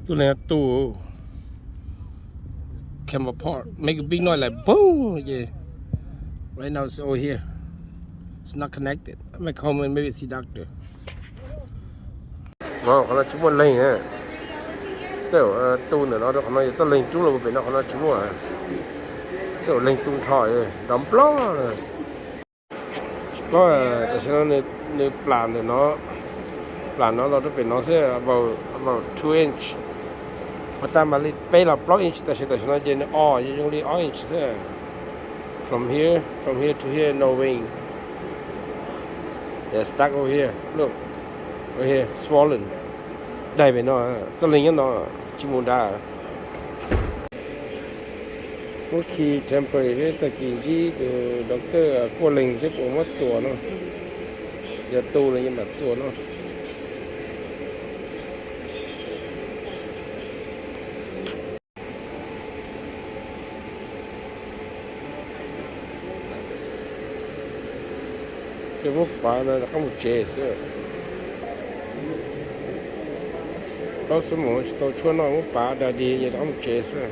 Tụi này tụ came apart, make a big noise like boom. Yeah. Right now it's over here. It's not connected. I'm like home and maybe see doctor. Wow, nó chỉ muốn lên hả? Kiểu tu nữa nó được nó sẽ lên chú là bên nó chỉ muốn à? Kiểu lên tung thỏi đóng plong rồi. Có tại sao nó plan thì nó là nó sẽ about 2 inch. Mà ta mà lấy là block inch tại sao nó chỉ nó dùng đi inch thôi. From here to here, no wing. They're stuck over here. Look, over here, swollen. Đây bên nó, cái linh nó chỉ muốn đá. Mỗi khi temporary ta kiến gì từ doctor qua linh chứ cũng mất chùa nó. Giờ tu là nhưng mà chùa nó. Cái bút bả này là có một chế sữa. Có số một tàu chuột nó bút bả đã đi như là có một chế sữa.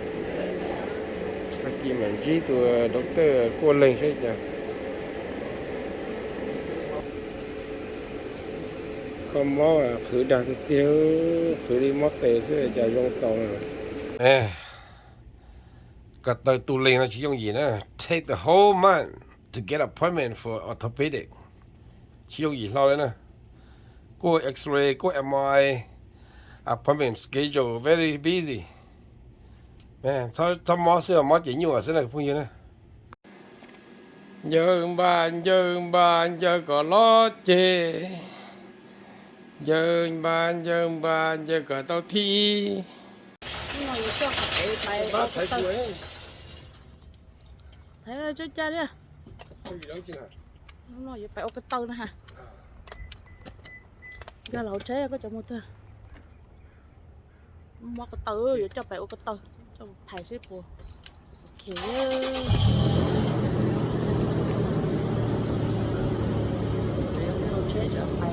Ta kia mình chỉ từ doctor qua linh chứ chả. Không có khử đạt tiêu khử đi mất tệ sữa chả dùng tàu này. Cả tờ tu linh nó chỉ dùng gì nữa? Take the whole month to get appointment for orthopedic. Chỉ dùng gì lo đấy nè. Go X-ray, go MRI, appointment schedule very busy. Man, sao mót xưa mót chỉ nhiều ở xưa này phương gì nè. Giờ bàn giờ có lo chê. Giờ bàn giờ có tao thi. Thấy rồi cho cha đi à. Không gì đâu chứ hả? Nó nói phải ô cái tơ nữa hả? Ra lẩu chế có cho một thôi. Mua cái tơ vậy cho phải ô cái tơ. Cho phải xếp bùa. Ok. Lẩu chế cho phải.